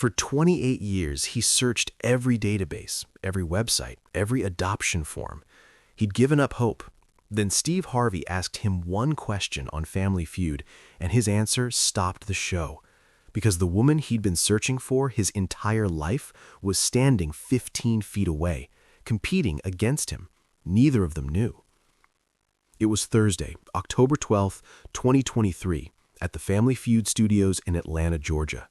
For 28 years, he searched every database, every website, every adoption form. He'd given up hope. Then Steve Harvey asked him one question on Family Feud, and his answer stopped the show. Because the woman he'd been searching for his entire life was standing 15 feet away, competing against him. Neither of them knew. It was Thursday, October 12th, 2023, at the Family Feud studios in Atlanta, Georgia.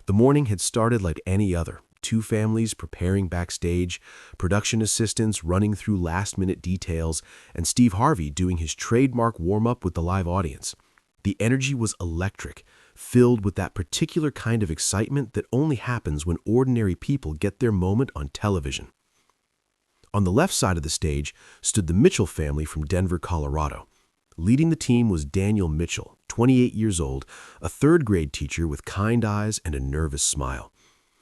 The morning had started like any other. Two families preparing backstage, production assistants running through last-minute details, and Steve Harvey doing his trademark warm-up with the live audience. The energy was electric, filled with that particular kind of excitement that only happens when ordinary people get their moment on television. On the left side of the stage stood the Mitchell family from Denver, Colorado. Leading the team was Daniel Mitchell, 28 years old, a third-grade teacher with kind eyes and a nervous smile.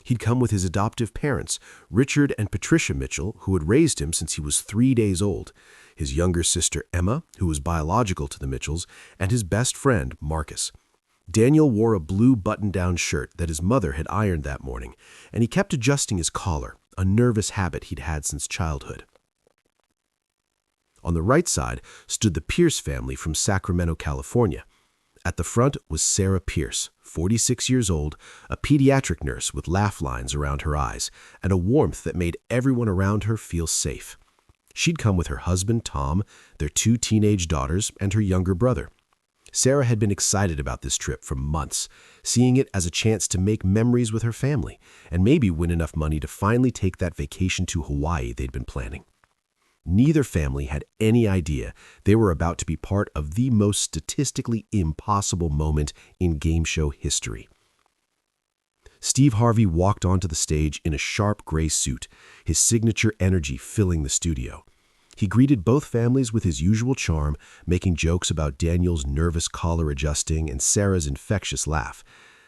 He'd come with his adoptive parents, Richard and Patricia Mitchell, who had raised him since he was 3 days old, his younger sister Emma, who was biological to the Mitchells, and his best friend, Marcus. Daniel wore a blue button-down shirt that his mother had ironed that morning, and he kept adjusting his collar, a nervous habit he'd had since childhood. On the right side stood the Pierce family from Sacramento, California. At the front was Sarah Pierce, 46 years old, a pediatric nurse with laugh lines around her eyes and a warmth that made everyone around her feel safe. She'd come with her husband, Tom, their 2 teenage daughters, and her younger brother. Sarah had been excited about this trip for months, seeing it as a chance to make memories with her family and maybe win enough money to finally take that vacation to Hawaii they'd been planning. Neither family had any idea they were about to be part of the most statistically impossible moment in game show history. Steve Harvey walked onto the stage in a sharp gray suit, his signature energy filling the studio. He greeted both families with his usual charm, making jokes about Daniel's nervous collar adjusting and Sarah's infectious laugh.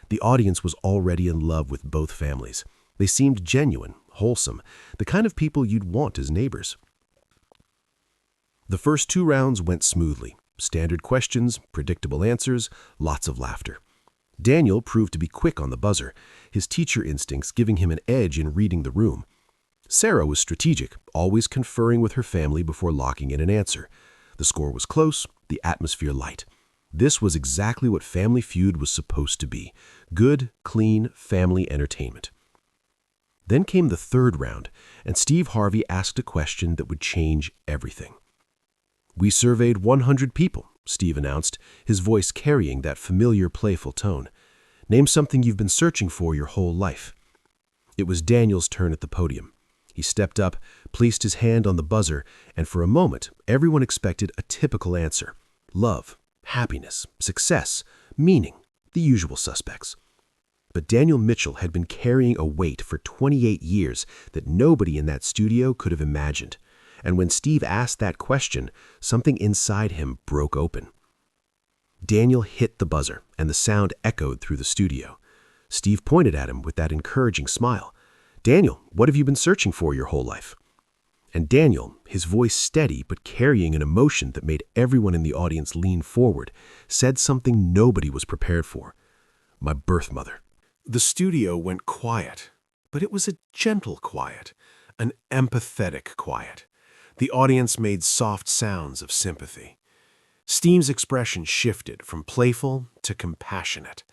The audience was already in love with both families. They seemed genuine, wholesome, the kind of people you'd want as neighbors. The first 2 rounds went smoothly. Standard questions, predictable answers, lots of laughter. Daniel proved to be quick on the buzzer, his teacher instincts giving him an edge in reading the room. Sarah was strategic, always conferring with her family before locking in an answer. The score was close, the atmosphere light. This was exactly what Family Feud was supposed to be: good, clean family entertainment. Then came the 3rd round, and Steve Harvey asked a question that would change everything. "We surveyed 100 people," Steve announced, his voice carrying that familiar, playful tone. "Name something you've been searching for your whole life." It was Daniel's turn at the podium. He stepped up, placed his hand on the buzzer, and for a moment, everyone expected a typical answer: love, happiness, success, meaning, the usual suspects. But Daniel Mitchell had been carrying a weight for 28 years that nobody in that studio could have imagined. And when Steve asked that question, something inside him broke open. Daniel hit the buzzer, and the sound echoed through the studio. Steve pointed at him with that encouraging smile. "Daniel, what have you been searching for your whole life?" And Daniel, his voice steady but carrying an emotion that made everyone in the audience lean forward, said something nobody was prepared for: "My birth mother." The studio went quiet, but it was a gentle quiet, an empathetic quiet. The audience made soft sounds of sympathy. Steve's expression shifted from playful to compassionate.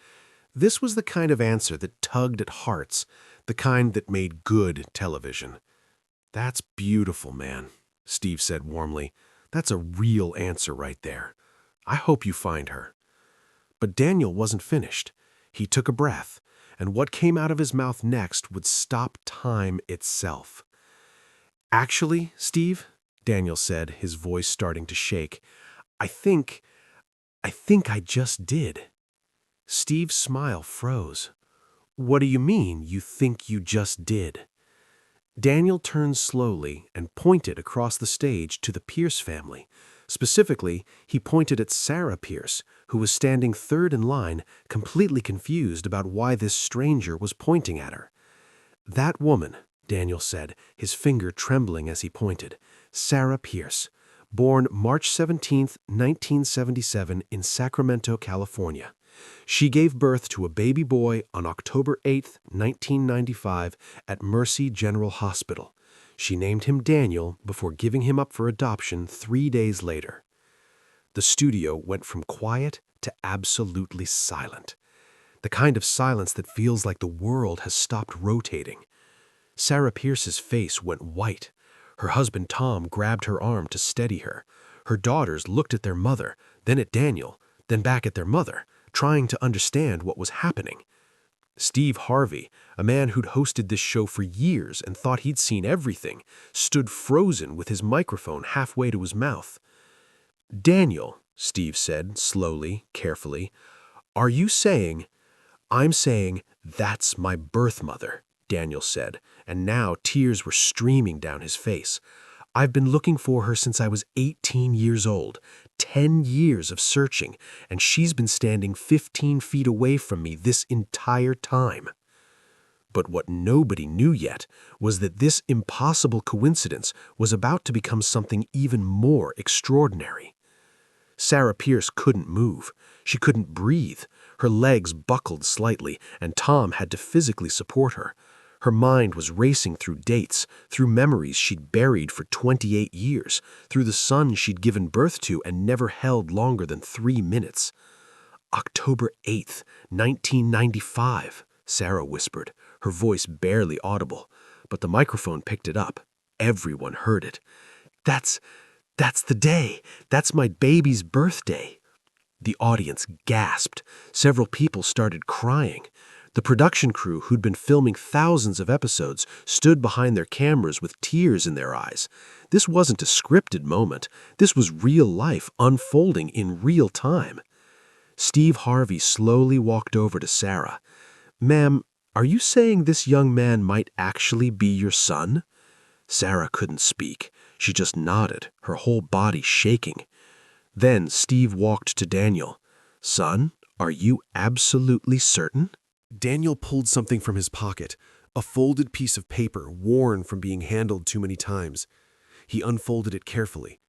This was the kind of answer that tugged at hearts, the kind that made good television. "That's beautiful, man," Steve said warmly. "That's a real answer right there. I hope you find her." But Daniel wasn't finished. He took a breath, and what came out of his mouth next would stop time itself. "Actually, Steve," Daniel said, his voice starting to shake, I think I just did." Steve's smile froze. "What do you mean, you think you just did?" Daniel turned slowly and pointed across the stage to the Pierce family. Specifically, he pointed at Sarah Pierce, who was standing 3rd in line, completely confused about why this stranger was pointing at her. "That woman," Daniel said, his finger trembling as he pointed, "Sarah Pierce, born March 17, 1977 in Sacramento, California. She gave birth to a baby boy on October 8, 1995, at Mercy General Hospital. She named him Daniel before giving him up for adoption 3 days later. The studio went from quiet to absolutely silent. The kind of silence that feels like the world has stopped rotating. Sarah Pierce's face went white. Her husband Tom grabbed her arm to steady her. Her daughters looked at their mother, then at Daniel, then back at their mother, trying to understand what was happening. Steve Harvey, a man who'd hosted this show for years and thought he'd seen everything, stood frozen with his microphone halfway to his mouth. "Daniel," Steve said, slowly, carefully, "are you saying—" "I'm saying that's my birth mother," Daniel said, and now tears were streaming down his face. "I've been looking for her since I was 18 years old, 10 years of searching, and she's been standing 15 feet away from me this entire time." But what nobody knew yet was that this impossible coincidence was about to become something even more extraordinary. Sarah Pierce couldn't move. She couldn't breathe. Her legs buckled slightly, and Tom had to physically support her. Her mind was racing through dates, through memories she'd buried for 28 years, through the son she'd given birth to and never held longer than 3 minutes. "October 8th, 1995, Sarah whispered, her voice barely audible, but the microphone picked it up. Everyone heard it. That's the day. That's my baby's birthday." The audience gasped. Several people started crying. The production crew, who'd been filming thousands of episodes, stood behind their cameras with tears in their eyes. This wasn't a scripted moment. This was real life unfolding in real time. Steve Harvey slowly walked over to Sarah. "Ma'am, are you saying this young man might actually be your son?" Sarah couldn't speak. She just nodded, her whole body shaking. Then Steve walked to Daniel. "Son, are you absolutely certain?" Daniel pulled something from his pocket, a folded piece of paper worn from being handled too many times. He unfolded it carefully.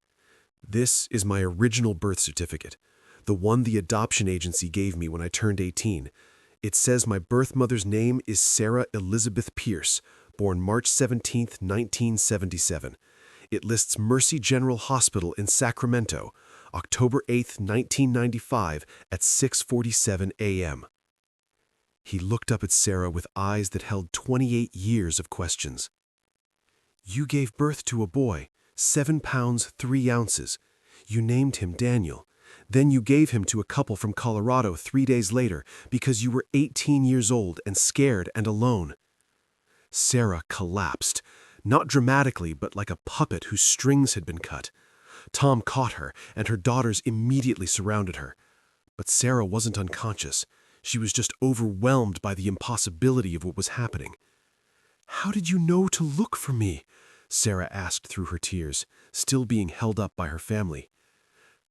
"This is my original birth certificate, the one the adoption agency gave me when I turned 18. It says my birth mother's name is Sarah Elizabeth Pierce, born March 17, 1977. It lists Mercy General Hospital in Sacramento, October 8, 1995 at 6:47 a.m. He looked up at Sarah with eyes that held 28 years of questions. "You gave birth to a boy, 7 pounds 3 ounces. You named him Daniel. Then you gave him to a couple from Colorado 3 days later because you were 18 years old and scared and alone." Sarah collapsed, not dramatically, but like a puppet whose strings had been cut. Tom caught her, and her daughters immediately surrounded her. But Sarah wasn't unconscious. She was just overwhelmed by the impossibility of what was happening. "How did you know to look for me?" Sarah asked through her tears, still being held up by her family.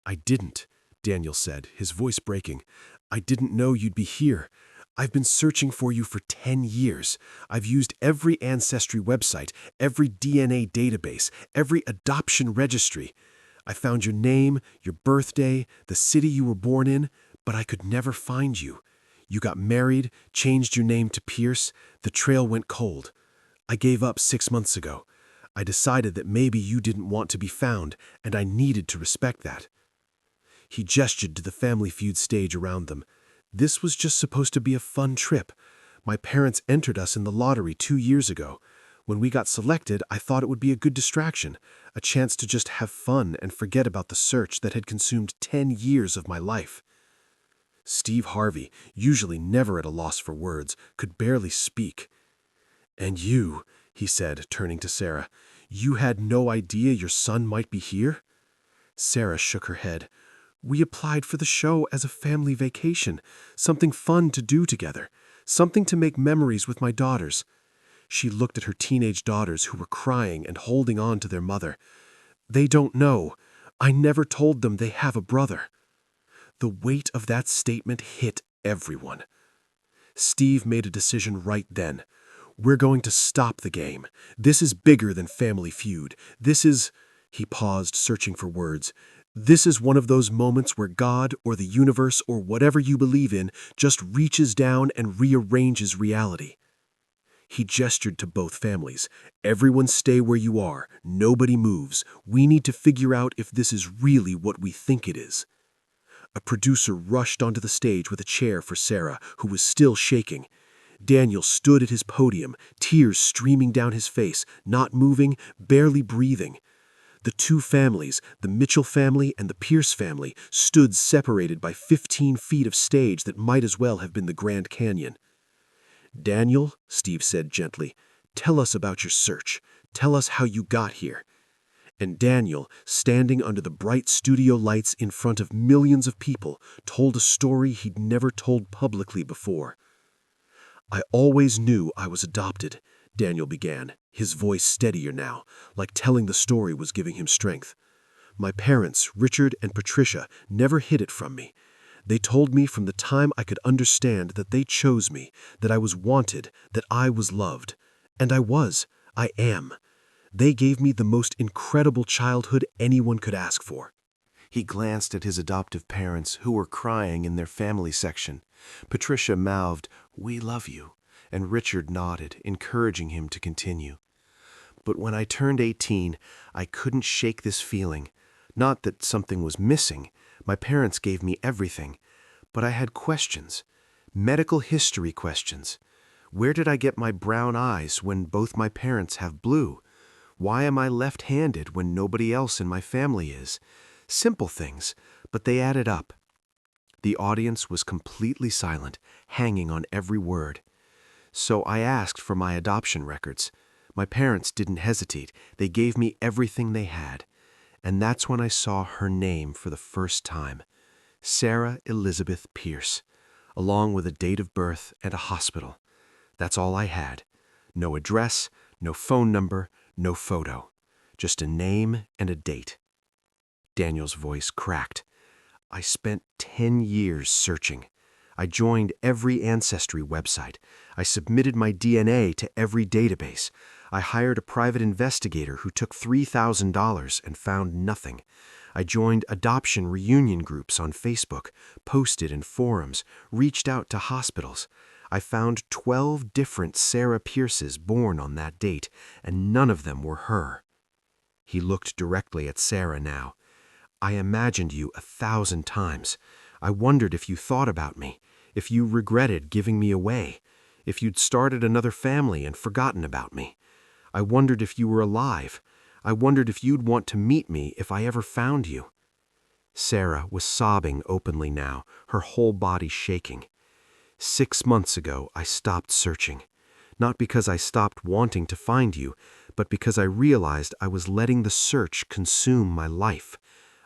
"I didn't," Daniel said, his voice breaking. "I didn't know you'd be here. I've been searching for you for 10 years. I've used every ancestry website, every DNA database, every adoption registry. I found your name, your birthday, the city you were born in, but I could never find you. You got married, changed your name to Pierce. The trail went cold. I gave up 6 months ago. I decided that maybe you didn't want to be found, and I needed to respect that." He gestured to the Family Feud stage around them. "This was just supposed to be a fun trip. My parents entered us in the lottery 2 years ago. When we got selected, I thought it would be a good distraction, a chance to just have fun and forget about the search that had consumed 10 years of my life." Steve Harvey, usually never at a loss for words, could barely speak. "And you," he said, turning to Sarah, "you had no idea your son might be here?" Sarah shook her head. "We applied for the show as a family vacation, something fun to do together, something to make memories with my daughters." She looked at her teenage daughters who were crying and holding on to their mother. "They don't know. I never told them they have a brother." The weight of that statement hit everyone. Steve made a decision right then. "We're going to stop the game. This is bigger than Family Feud. This is—" He paused, searching for words. This is one of those moments where God or the universe or whatever you believe in just reaches down and rearranges reality. He gestured to both families. Everyone stay where you are. Nobody moves. We need to figure out if this is really what we think it is. A producer rushed onto the stage with a chair for Sarah, who was still shaking. Daniel stood at his podium, tears streaming down his face, not moving, barely breathing. The two families, the Mitchell family and the Pierce family, stood separated by 15 feet of stage that might as well have been the Grand Canyon. "Daniel," Steve said gently, "tell us about your search. Tell us how you got here." And Daniel, standing under the bright studio lights in front of millions of people, told a story he'd never told publicly before. "I always knew I was adopted," Daniel began, his voice steadier now, like telling the story was giving him strength. "My parents, Richard and Patricia, never hid it from me. They told me from the time I could understand that they chose me, that I was wanted, that I was loved. And I was. I am. They gave me the most incredible childhood anyone could ask for." He glanced at his adoptive parents, who were crying in their family section. Patricia mouthed, "We love you," and Richard nodded, encouraging him to continue. "But when I turned 18, I couldn't shake this feeling. Not that something was missing. My parents gave me everything. But I had questions. Medical history questions. Where did I get my brown eyes when both my parents have blue? Why am I left-handed when nobody else in my family is? Simple things, but they added up." The audience was completely silent, hanging on every word. "So I asked for my adoption records. My parents didn't hesitate. They gave me everything they had. And that's when I saw her name for the first time. Sarah Elizabeth Pierce, along with a date of birth and a hospital. That's all I had. No address, no phone number, no photo. Just a name and a date." Daniel's voice cracked. "I spent 10 years searching. I joined every ancestry website. I submitted my DNA to every database. I hired a private investigator who took $3,000 and found nothing. I joined adoption reunion groups on Facebook, posted in forums, reached out to hospitals. I found 12 different Sarah Pierces born on that date, and none of them were her." He looked directly at Sarah now. "I imagined you 1,000 times. I wondered if you thought about me, if you regretted giving me away, if you'd started another family and forgotten about me. I wondered if you were alive. I wondered if you'd want to meet me if I ever found you." Sarah was sobbing openly now, her whole body shaking. "6 months ago, I stopped searching. Not because I stopped wanting to find you, but because I realized I was letting the search consume my life.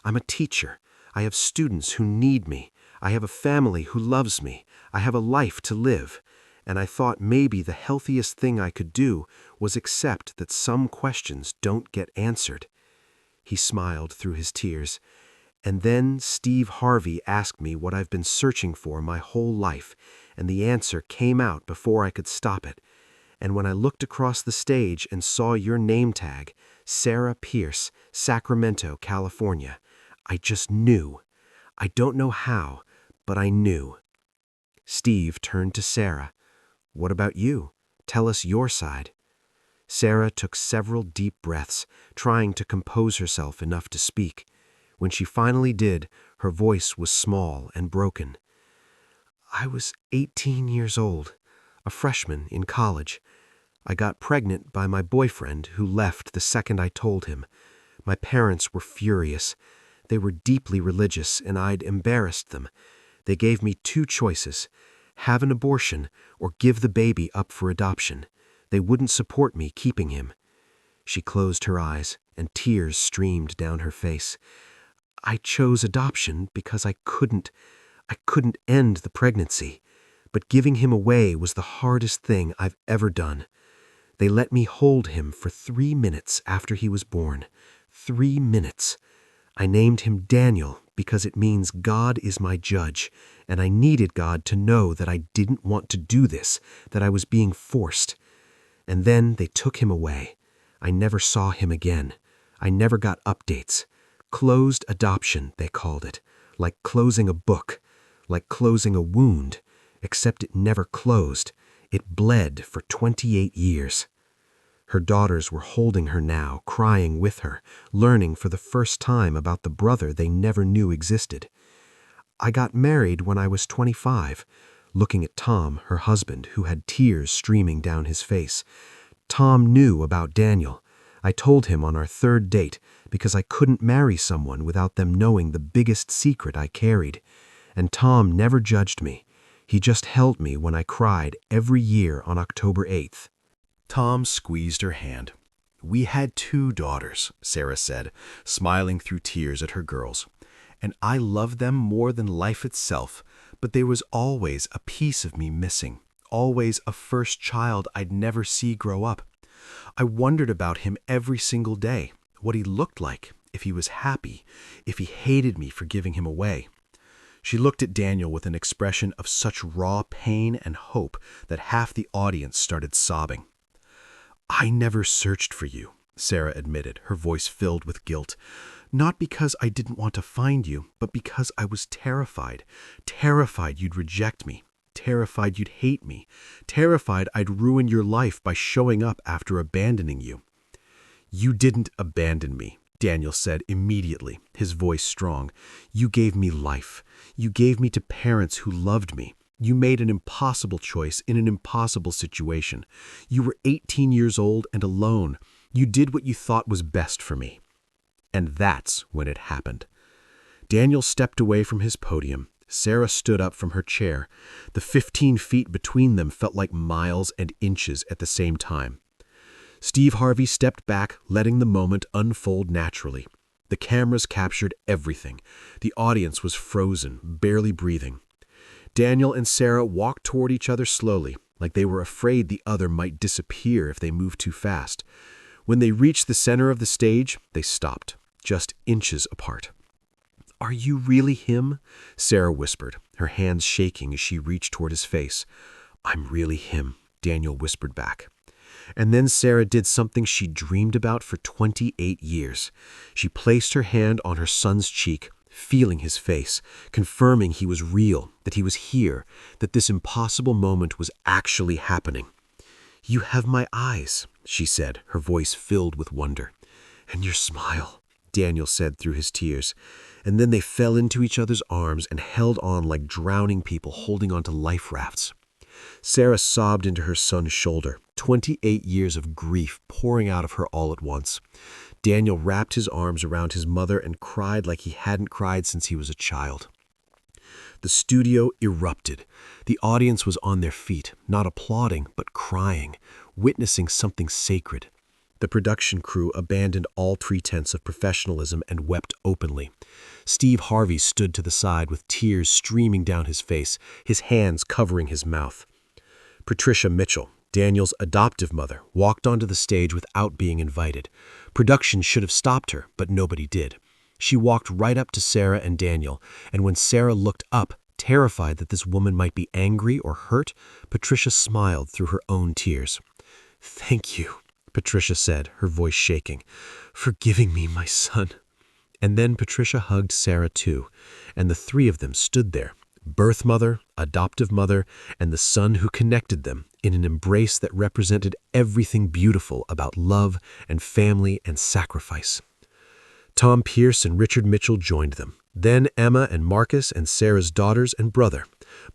I'm a teacher. I have students who need me. I have a family who loves me. I have a life to live. And I thought maybe the healthiest thing I could do was accept that some questions don't get answered." He smiled through his tears. "And then Steve Harvey asked me what I've been searching for my whole life, and the answer came out before I could stop it. And when I looked across the stage and saw your name tag, Sarah Pierce, Sacramento, California, I just knew. I don't know how, but I knew." Steve turned to Sarah. "What about you? Tell us your side." Sarah took several deep breaths, trying to compose herself enough to speak. When she finally did, her voice was small and broken. "I was 18 years old, a freshman in college. I got pregnant by my boyfriend, who left the second I told him. My parents were furious. They were deeply religious, and I'd embarrassed them. They gave me 2 choices: have an abortion or give the baby up for adoption. They wouldn't support me keeping him." She closed her eyes, and tears streamed down her face. "I chose adoption because I couldn't end the pregnancy. But giving him away was the hardest thing I've ever done. They let me hold him for 3 minutes after he was born. 3 minutes. I named him Daniel because it means God is my judge, and I needed God to know that I didn't want to do this, that I was being forced. And then they took him away. I never saw him again. I never got updates. Closed adoption, they called it, like closing a book, like closing a wound, except it never closed. It bled for 28 years. Her daughters were holding her now, crying with her, learning for the first time about the brother they never knew existed. I got married when I was 25, looking at Tom, her husband, who had tears streaming down his face. Tom knew about Daniel. I told him on our third date because I couldn't marry someone without them knowing the biggest secret I carried. And Tom never judged me. He just held me when I cried every year on October 8th. Tom squeezed her hand. "We had 2 daughters," Sarah said, smiling through tears at her girls. "And I loved them more than life itself, but there was always a piece of me missing, always a first child I'd never see grow up. I wondered about him every single day, what he looked like, if he was happy, if he hated me for giving him away." She looked at Daniel with an expression of such raw pain and hope that half the audience started sobbing. "I never searched for you," Sarah admitted, her voice filled with guilt. "Not because I didn't want to find you, but because I was terrified. Terrified you'd reject me. Terrified you'd hate me. Terrified I'd ruin your life by showing up after abandoning you." "You didn't abandon me," Daniel said immediately, his voice strong. "You gave me life. You gave me to parents who loved me. You made an impossible choice in an impossible situation. You were 18 years old and alone. You did what you thought was best for me." And that's when it happened. Daniel stepped away from his podium. Sarah stood up from her chair. The 15 feet between them felt like miles and inches at the same time. Steve Harvey stepped back, letting the moment unfold naturally. The cameras captured everything. The audience was frozen, barely breathing. Daniel and Sarah walked toward each other slowly, like they were afraid the other might disappear if they moved too fast. When they reached the center of the stage, they stopped, just inches apart. "Are you really him?" Sarah whispered, her hands shaking as she reached toward his face. "I'm really him," Daniel whispered back. And then Sarah did something she dreamed about for 28 years. She placed her hand on her son's cheek, feeling his face, confirming he was real, that he was here, that this impossible moment was actually happening. "You have my eyes," she said, her voice filled with wonder. "And your smile," Daniel said through his tears. And then they fell into each other's arms and held on like drowning people holding onto life rafts. Sarah sobbed into her son's shoulder, 28 years of grief pouring out of her all at once. Daniel wrapped his arms around his mother and cried like he hadn't cried since he was a child. The studio erupted. The audience was on their feet, not applauding, but crying, witnessing something sacred. The production crew abandoned all pretense of professionalism and wept openly. Steve Harvey stood to the side with tears streaming down his face, his hands covering his mouth. Patricia Mitchell, Daniel's adoptive mother, walked onto the stage without being invited. Production should have stopped her, but nobody did. She walked right up to Sarah and Daniel, and when Sarah looked up, terrified that this woman might be angry or hurt, Patricia smiled through her own tears. "Thank you," Patricia said, her voice shaking, "for giving me my son." And then Patricia hugged Sarah too, and the 3 of them stood there, birth mother, adoptive mother, and the son who connected them, in an embrace that represented everything beautiful about love and family and sacrifice. Tom Pierce and Richard Mitchell joined them. Then Emma and Marcus and Sarah's daughters and brother.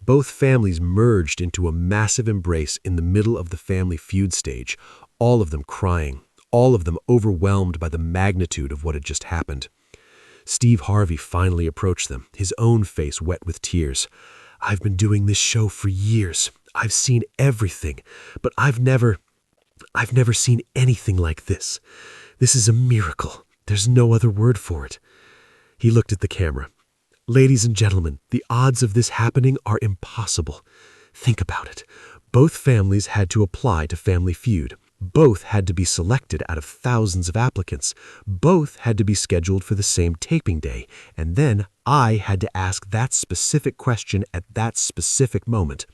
Both families merged into a massive embrace in the middle of the Family Feud stage, all of them crying, all of them overwhelmed by the magnitude of what had just happened. Steve Harvey finally approached them, his own face wet with tears. "I've been doing this show for years. I've seen everything, but I've never seen anything like this. This is a miracle. There's no other word for it." He looked at the camera. "Ladies and gentlemen, the odds of this happening are impossible. Think about it. Both families had to apply to Family Feud. Both had to be selected out of thousands of applicants. Both had to be scheduled for the same taping day. And then I had to ask that specific question at that specific moment.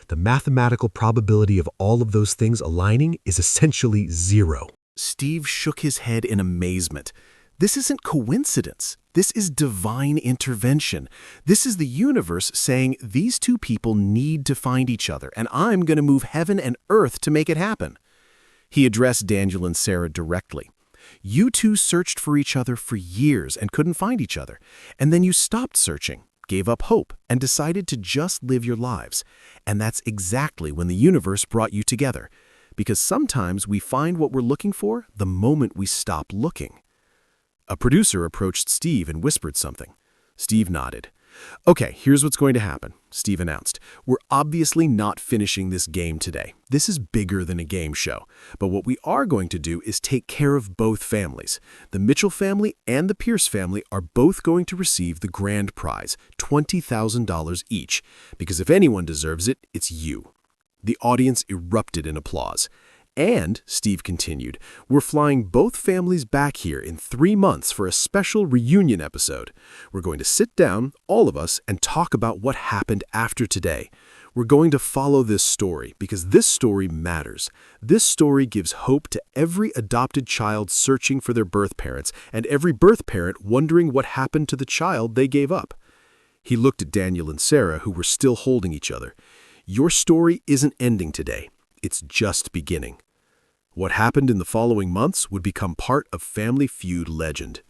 The mathematical probability of all of those things aligning is essentially 0. Steve shook his head in amazement. This isn't coincidence. This is divine intervention. This is the universe saying these two people need to find each other, and I'm going to move heaven and earth to make it happen. He addressed Daniel and Sarah directly. You two searched for each other for years and couldn't find each other, and then you stopped searching, gave up hope, and decided to just live your lives. And that's exactly when the universe brought you together, because sometimes we find what we're looking for the moment we stop looking. A producer approached Steve and whispered something. Steve nodded. Okay, here's what's going to happen, Steve announced. We're obviously not finishing this game today. This is bigger than a game show. But what we are going to do is take care of both families. The Mitchell family and the Pierce family are both going to receive the grand prize, $20,000 each, because if anyone deserves it, it's you. The audience erupted in applause. And, Steve continued, we're flying both families back here in 3 months for a special reunion episode. We're going to sit down, all of us, and talk about what happened after today. We're going to follow this story because this story matters. This story gives hope to every adopted child searching for their birth parents and every birth parent wondering what happened to the child they gave up. He looked at Daniel and Sarah, who were still holding each other. Your story isn't ending today. It's just beginning. What happened in the following months would become part of Family Feud legend.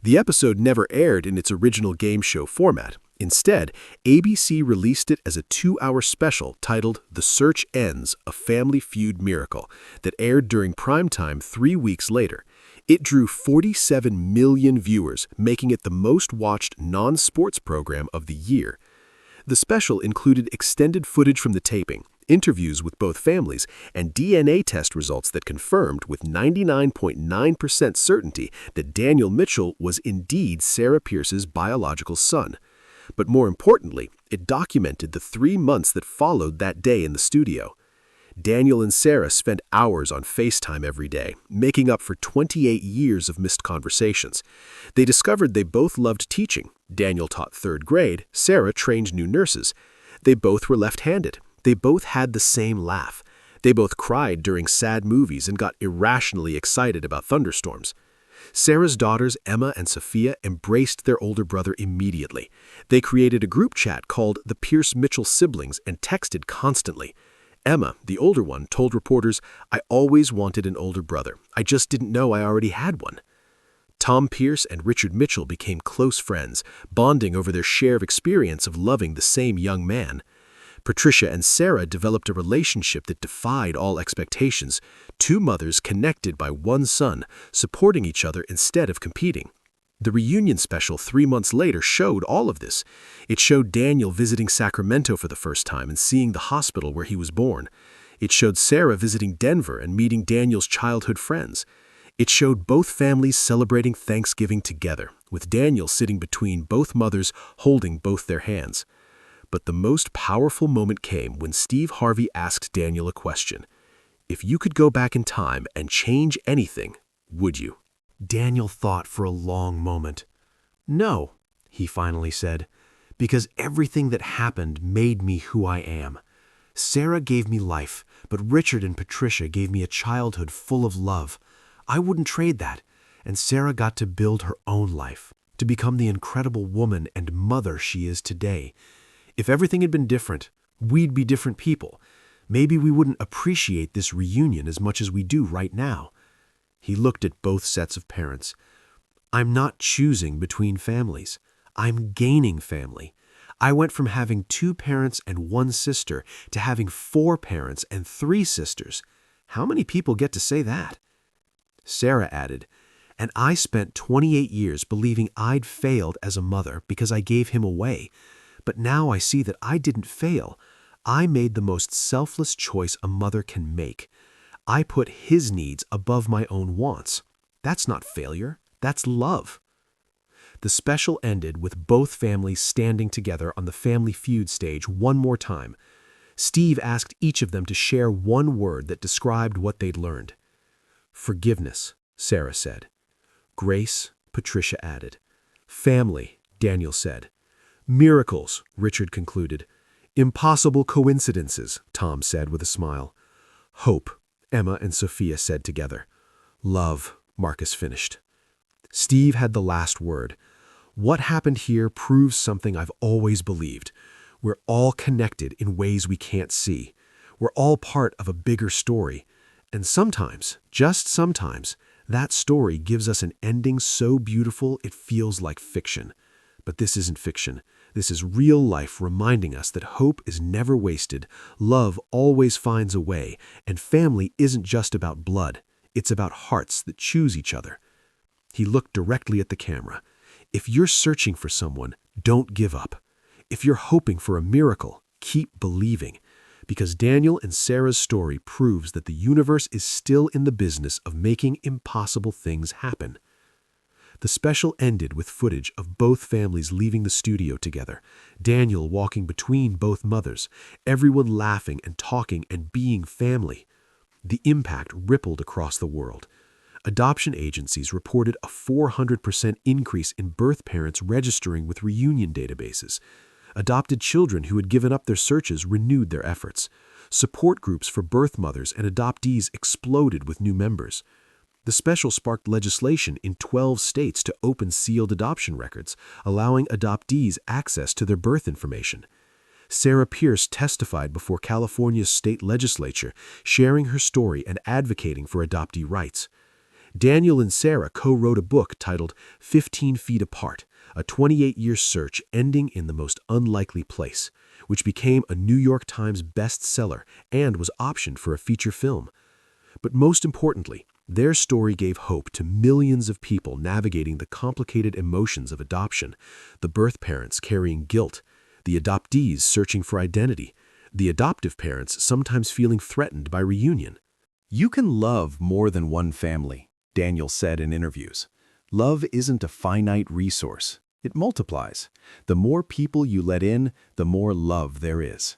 The episode never aired in its original game show format. Instead, ABC released it as a 2-hour special titled The Search Ends, A Family Feud Miracle, that aired during primetime 3 weeks later. It drew 47 million viewers, making it the most-watched non-sports program of the year. The special included extended footage from the taping, interviews with both families, and DNA test results that confirmed with 99.9% certainty that Daniel Mitchell was indeed Sarah Pierce's biological son. But more importantly, it documented the 3 months that followed that day in the studio. Daniel and Sarah spent hours on FaceTime every day, making up for 28 years of missed conversations. They discovered they both loved teaching. Daniel taught 3rd grade, Sarah trained new nurses. They both were left-handed. They both had the same laugh. They both cried during sad movies and got irrationally excited about thunderstorms. Sarah's daughters, Emma and Sophia, embraced their older brother immediately. They created a group chat called the Pierce-Mitchell Siblings and texted constantly. Emma, the older one, told reporters, "I always wanted an older brother. I just didn't know I already had one." Tom Pierce and Richard Mitchell became close friends, bonding over their share of experience of loving the same young man. Patricia and Sarah developed a relationship that defied all expectations, 2 mothers connected by one son, supporting each other instead of competing. The reunion special 3 months later showed all of this. It showed Daniel visiting Sacramento for the first time and seeing the hospital where he was born. It showed Sarah visiting Denver and meeting Daniel's childhood friends. It showed both families celebrating Thanksgiving together, with Daniel sitting between both mothers holding both their hands. But the most powerful moment came when Steve Harvey asked Daniel a question. If you could go back in time and change anything, would you? Daniel thought for a long moment. No, he finally said, because everything that happened made me who I am. Sarah gave me life, but Richard and Patricia gave me a childhood full of love. I wouldn't trade that, and Sarah got to build her own life, to become the incredible woman and mother she is today. If everything had been different, we'd be different people. Maybe we wouldn't appreciate this reunion as much as we do right now. He looked at both sets of parents. I'm not choosing between families. I'm gaining family. I went from having 2 parents and 1 sister to having 4 parents and 3 sisters. How many people get to say that? Sarah added, and I spent 28 years believing I'd failed as a mother because I gave him away. But now I see that I didn't fail. I made the most selfless choice a mother can make. I put his needs above my own wants. That's not failure. That's love. The special ended with both families standing together on the Family Feud stage one more time. Steve asked each of them to share one word that described what they'd learned. Forgiveness, Sarah said. Grace, Patricia added. Family, Daniel said. Miracles, Richard concluded. Impossible coincidences, Tom said with a smile. Hope, Emma and Sophia said together. Love, Marcus finished. Steve had the last word. What happened here proves something I've always believed. We're all connected in ways we can't see. We're all part of a bigger story. And sometimes, just sometimes, that story gives us an ending so beautiful it feels like fiction. But this isn't fiction. This is real life reminding us that hope is never wasted, love always finds a way, and family isn't just about blood. It's about hearts that choose each other. He looked directly at the camera. If you're searching for someone, don't give up. If you're hoping for a miracle, keep believing. Because Daniel and Sarah's story proves that the universe is still in the business of making impossible things happen. The special ended with footage of both families leaving the studio together, Daniel walking between both mothers, everyone laughing and talking and being family. The impact rippled across the world. Adoption agencies reported a 400% increase in birth parents registering with reunion databases. Adopted children who had given up their searches renewed their efforts. Support groups for birth mothers and adoptees exploded with new members. The special sparked legislation in 12 states to open sealed adoption records, allowing adoptees access to their birth information. Sarah Pierce testified before California's state legislature, sharing her story and advocating for adoptee rights. Daniel and Sarah co-wrote a book titled 15 Feet Apart, a 28-year search ending in the most unlikely place, which became a New York Times bestseller and was optioned for a feature film. But most importantly, their story gave hope to millions of people navigating the complicated emotions of adoption, the birth parents carrying guilt, the adoptees searching for identity, the adoptive parents sometimes feeling threatened by reunion. You can love more than one family, Daniel said in interviews. Love isn't a finite resource. It multiplies. The more people you let in, the more love there is.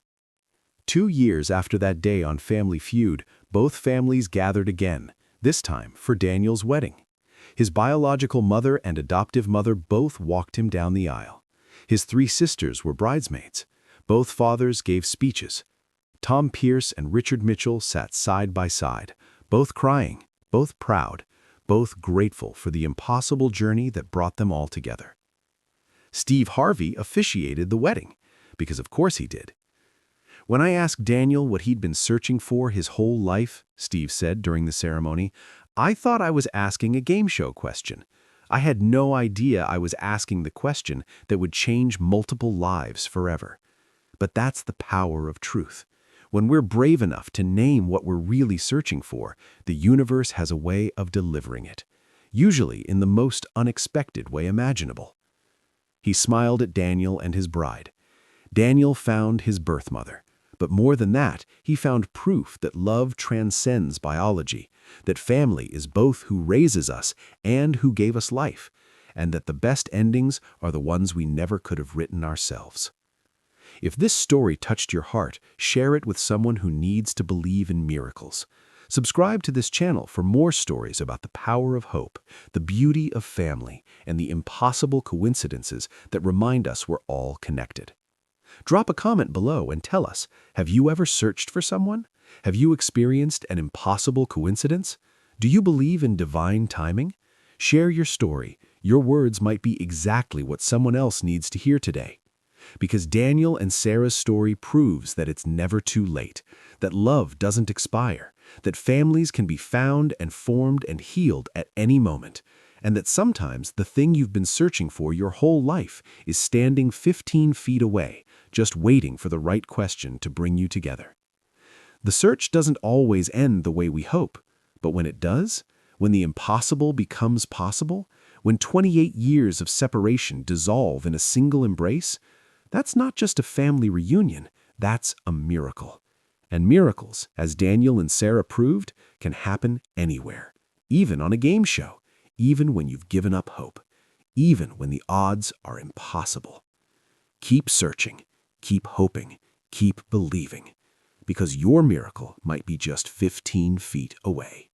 2 years after that day on Family Feud, both families gathered again, this time for Daniel's wedding. His biological mother and adoptive mother both walked him down the aisle. His 3 sisters were bridesmaids. Both fathers gave speeches. Tom Pierce and Richard Mitchell sat side by side, both crying, both proud, both grateful for the impossible journey that brought them all together. Steve Harvey officiated the wedding, because of course he did. When I asked Daniel what he'd been searching for his whole life, Steve said during the ceremony, I thought I was asking a game show question. I had no idea I was asking the question that would change multiple lives forever. But that's the power of truth. When we're brave enough to name what we're really searching for, the universe has a way of delivering it, usually in the most unexpected way imaginable. He smiled at Daniel and his bride. Daniel found his birth mother. But more than that, he found proof that love transcends biology, that family is both who raises us and who gave us life, and that the best endings are the ones we never could have written ourselves. If this story touched your heart, share it with someone who needs to believe in miracles. Subscribe to this channel for more stories about the power of hope, the beauty of family, and the impossible coincidences that remind us we're all connected. Drop a comment below and tell us, have you ever searched for someone? Have you experienced an impossible coincidence? Do you believe in divine timing? Share your story. Your words might be exactly what someone else needs to hear today. Because Daniel and Sarah's story proves that it's never too late, that love doesn't expire, that families can be found and formed and healed at any moment, and that sometimes the thing you've been searching for your whole life is standing 15 feet away, just waiting for the right question to bring you together. The search doesn't always end the way we hope, but when it does, when the impossible becomes possible, when 28 years of separation dissolve in a single embrace, that's not just a family reunion, that's a miracle. And miracles, as Daniel and Sarah proved, can happen anywhere, even on a game show, even when you've given up hope, even when the odds are impossible. Keep searching, keep hoping, keep believing, because your miracle might be just 15 feet away.